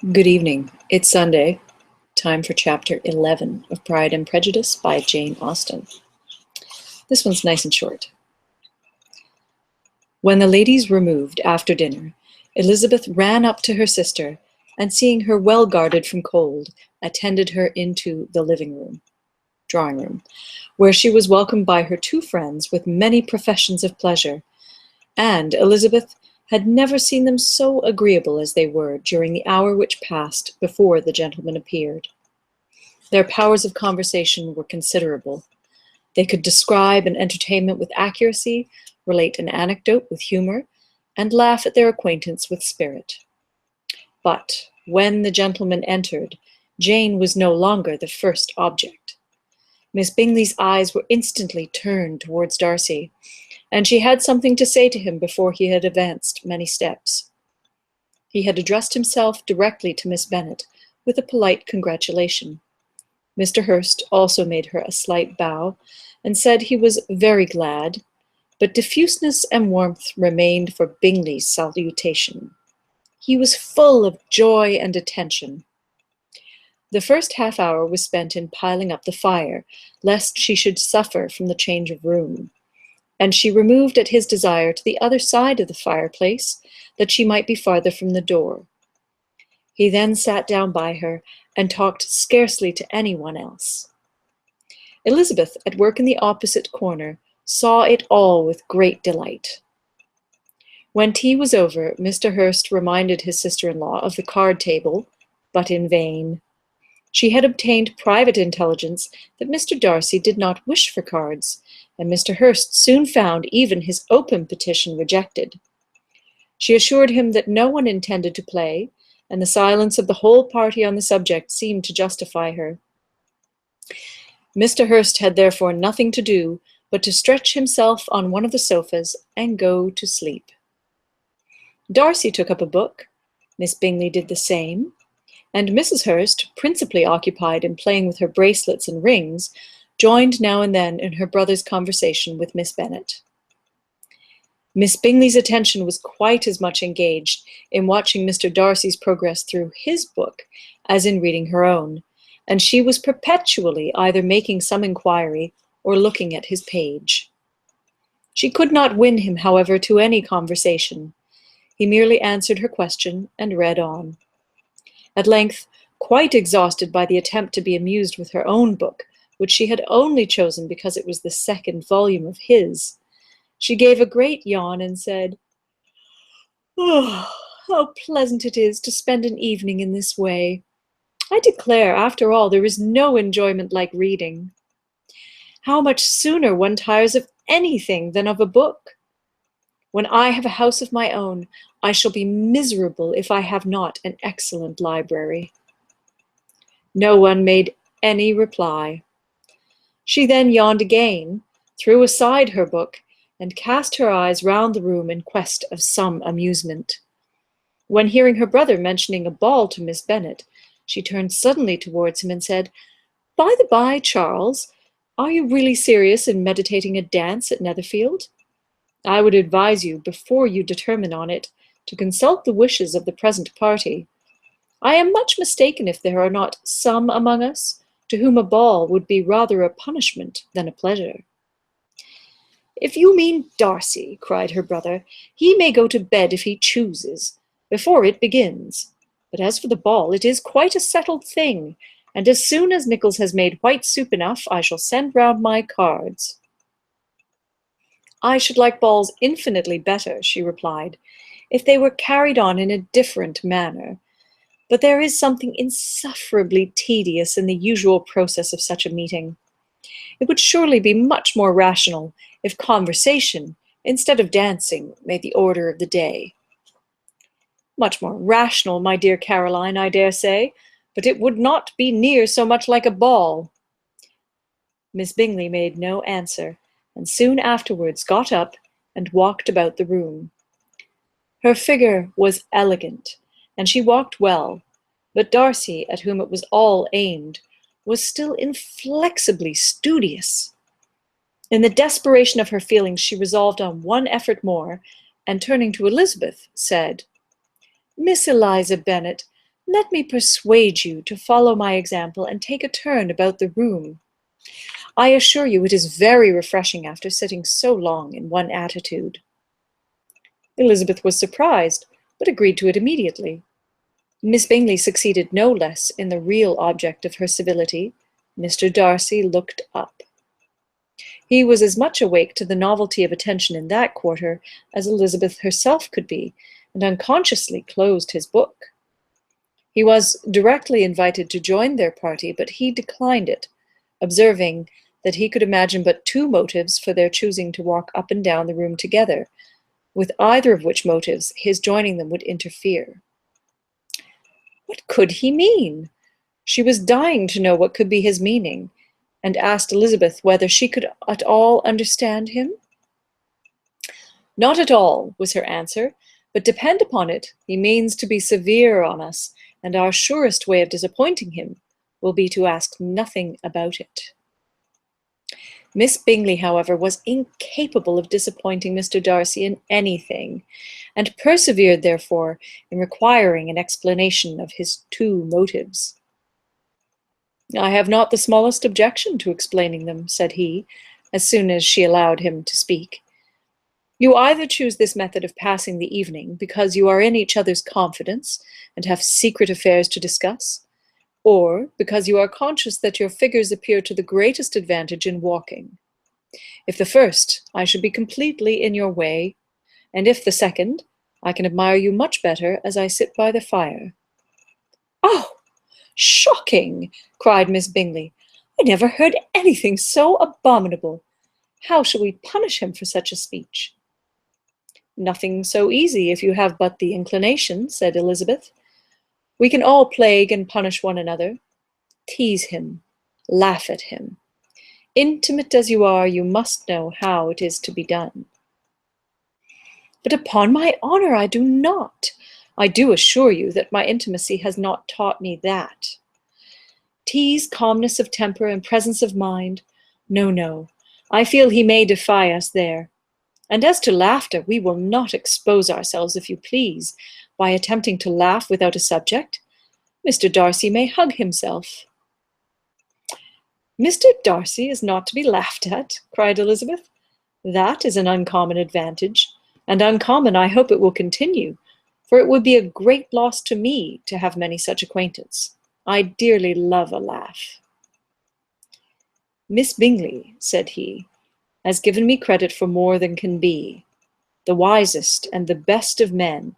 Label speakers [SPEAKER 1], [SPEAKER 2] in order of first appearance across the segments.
[SPEAKER 1] Good evening. It's Sunday. Time for chapter 11 of Pride and Prejudice by Jane Austen. This one's nice and short. When the ladies removed after dinner, Elizabeth ran up to her sister and, seeing her well guarded from cold, attended her into the drawing room, where she was welcomed by her two friends with many professions of pleasure, and Elizabeth had never seen them so agreeable as they were during the hour which passed before the gentlemen appeared. Their powers of conversation were considerable. They could describe an entertainment with accuracy, relate an anecdote with humor, and laugh at their acquaintance with spirit. But when the gentlemen entered, Jane was no longer the first object. Miss Bingley's eyes were instantly turned towards Darcy, and she had something to say to him before he had advanced many steps. He had addressed himself directly to Miss Bennet with a polite congratulation. Mr. Hurst also made her a slight bow, and said he was very glad, but diffuseness and warmth remained for Bingley's salutation. He was full of joy and attention. The first half-hour was spent in piling up the fire, lest she should suffer from the change of room, and she removed at his desire to the other side of the fireplace, that she might be farther from the door. He then sat down by her, and talked scarcely to any one else. Elizabeth, at work in the opposite corner, saw it all with great delight. When tea was over, Mr. Hurst reminded his sister-in-law of the card-table, but in vain. She had obtained private intelligence that Mr. Darcy did not wish for cards, and Mr. Hurst soon found even his open petition rejected. She assured him that no one intended to play, and the silence of the whole party on the subject seemed to justify her. Mr. Hurst had therefore nothing to do but to stretch himself on one of the sofas and go to sleep. Darcy took up a book, Miss Bingley did the same, and Mrs. Hurst, principally occupied in playing with her bracelets and rings, joined now and then in her brother's conversation with Miss Bennet. Miss Bingley's attention was quite as much engaged in watching Mr. Darcy's progress through his book as in reading her own, and she was perpetually either making some inquiry or looking at his page. She could not win him, however, to any conversation. He merely answered her question and read on. At length, quite exhausted by the attempt to be amused with her own book, which she had only chosen because it was the second volume of his, she gave a great yawn and said, "Oh, how pleasant it is to spend an evening in this way! I declare, after all, there is no enjoyment like reading. How much sooner one tires of anything than of a book! When I have a house of my own, I shall be miserable if I have not an excellent library." No one made any reply. She then yawned again, threw aside her book, and cast her eyes round the room in quest of some amusement. When hearing her brother mentioning a ball to Miss Bennet, she turned suddenly towards him and said, "By the by, Charles, are you really serious in meditating a dance at Netherfield? I would advise you, before you determine on it, to consult the wishes of the present party. I am much mistaken if there are not some among us to whom a ball would be rather a punishment than a pleasure." "If you mean Darcy," cried her brother, "he may go to bed if he chooses, before it begins. But as for the ball, it is quite a settled thing, and as soon as Nicholls has made white soup enough, I shall send round my cards." "I should like balls infinitely better," she replied, "if they were carried on in a different manner. But there is something insufferably tedious in the usual process of such a meeting. It would surely be much more rational if conversation, instead of dancing, made the order of the day." "Much more rational, my dear Caroline, I dare say, but it would not be near so much like a ball." Miss Bingley made no answer, and soon afterwards got up and walked about the room. Her figure was elegant, and she walked well, but Darcy, at whom it was all aimed, was still inflexibly studious. In the desperation of her feelings, she resolved on one effort more, and turning to Elizabeth, said, "Miss Eliza Bennet, Let me persuade you to follow my example and take a turn about the room. I assure you it is very refreshing after sitting so long in one attitude." Elizabeth was surprised, but agreed to it immediately. Miss Bingley succeeded no less in the real object of her civility. Mr. Darcy looked up. He was as much awake to the novelty of attention in that quarter as Elizabeth herself could be, and unconsciously closed his book. He was directly invited to join their party, but he declined it, observing that he could imagine but two motives for their choosing to walk up and down the room together, with either of which motives his joining them would interfere. What could he mean? She was dying to know what could be his meaning, and asked Elizabeth whether she could at all understand him. "Not at all," was her answer, "but depend upon it, he means to be severe on us, and our surest way of disappointing him will be to ask nothing about it." Miss Bingley, however, was incapable of disappointing Mr. Darcy in anything, and persevered, therefore, in requiring an explanation of his two motives. "I have not the smallest objection to explaining them," said he, as soon as she allowed him to speak. "You either choose this method of passing the evening because you are in each other's confidence and have secret affairs to discuss, or because you are conscious that your figures appear to the greatest advantage in walking. If the first, I should be completely in your way, and if the second, I can admire you much better as I sit by the fire." "Oh, shocking!" cried Miss Bingley. "I never heard anything so abominable. How shall we punish him for such a speech?" "Nothing so easy if you have but the inclination," said Elizabeth. "We can all plague and punish one another. Tease him, laugh at him. Intimate as you are, you must know how it is to be done." "But upon my honor, I do not. I do assure you that my intimacy has not taught me that. Tease calmness of temper and presence of mind. No, no, I feel he may defy us there. And as to laughter, we will not expose ourselves, if you please, by attempting to laugh without a subject. Mr. Darcy may hug himself." "Mr. Darcy is not to be laughed at," cried Elizabeth. "That is an uncommon advantage, and uncommon I hope it will continue, for it would be a great loss to me to have many such acquaintance. I dearly love a laugh." "Miss Bingley," said he, "has given me credit for more than can be. The wisest and the best of men,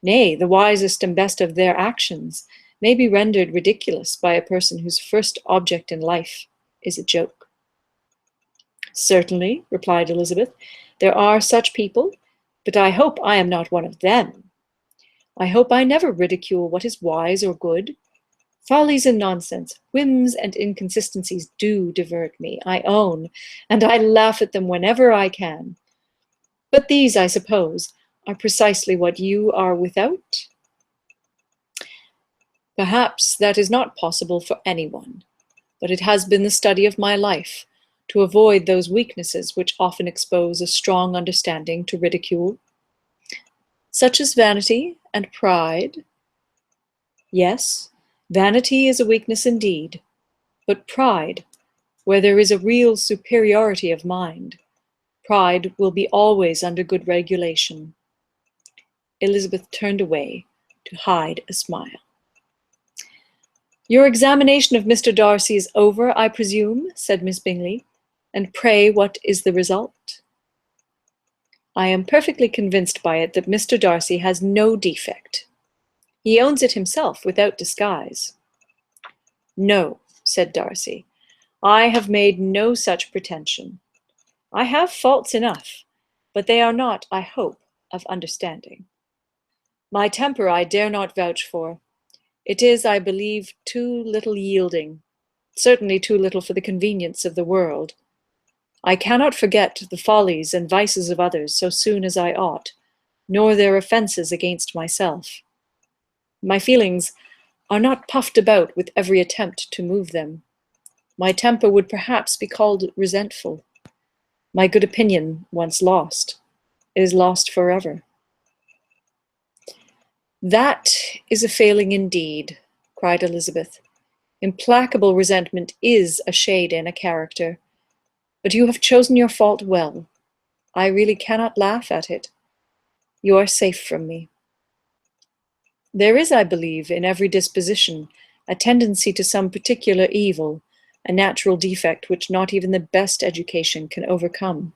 [SPEAKER 1] nay, the wisest and best of their actions, may be rendered ridiculous by a person whose first object in life is a joke." "Certainly," replied Elizabeth, "there are such people, but I hope I am not one of them. I hope I never ridicule what is wise or good. Follies and nonsense, whims and inconsistencies do divert me, I own, and I laugh at them whenever I can. But these, I suppose, are precisely what you are without?" "Perhaps that is not possible for anyone, but it has been the study of my life to avoid those weaknesses which often expose a strong understanding to ridicule." "Such as vanity and pride?" "Yes, vanity is a weakness indeed, but pride, where there is a real superiority of mind, pride will be always under good regulation." Elizabeth turned away to hide a smile. "Your examination of Mr. Darcy is over, I presume," said Miss Bingley, "and pray what is the result?" "I am perfectly convinced by it that Mr. Darcy has no defect. He owns it himself without disguise." "No," said Darcy, "I have made no such pretension. I have faults enough, but they are not, I hope, of understanding. My temper I dare not vouch for. It is, I believe, too little yielding, certainly too little for the convenience of the world. I cannot forget the follies and vices of others so soon as I ought, nor their offences against myself. My feelings are not puffed about with every attempt to move them. My temper would perhaps be called resentful. My good opinion, once lost, is lost forever." "That is a failing indeed," cried Elizabeth. Implacable resentment is a shade in a character. But you have chosen your fault well. I really cannot laugh at it. You are safe from me. There is, I believe, in every disposition, a tendency to some particular evil, a natural defect which not even the best education can overcome.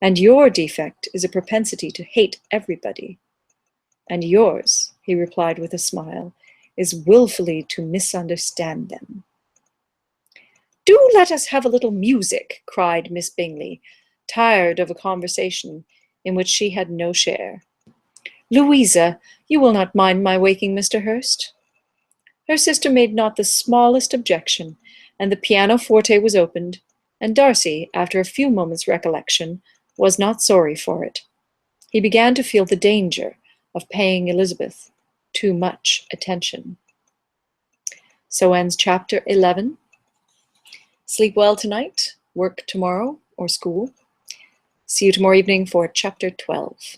[SPEAKER 1] And your defect is a propensity to hate everybody. And yours, he replied with a smile, is willfully to misunderstand them. Do let us have a little music, cried Miss Bingley, tired of a conversation in which she had no share. Louisa, you will not mind my waking Mr. Hurst? Her sister made not the smallest objection, and the pianoforte was opened, and Darcy, after a few moments' recollection, was not sorry for it. He began to feel the danger of paying Elizabeth too much attention. So ends chapter 11. Sleep well tonight, work tomorrow or school. See you tomorrow evening for chapter 12.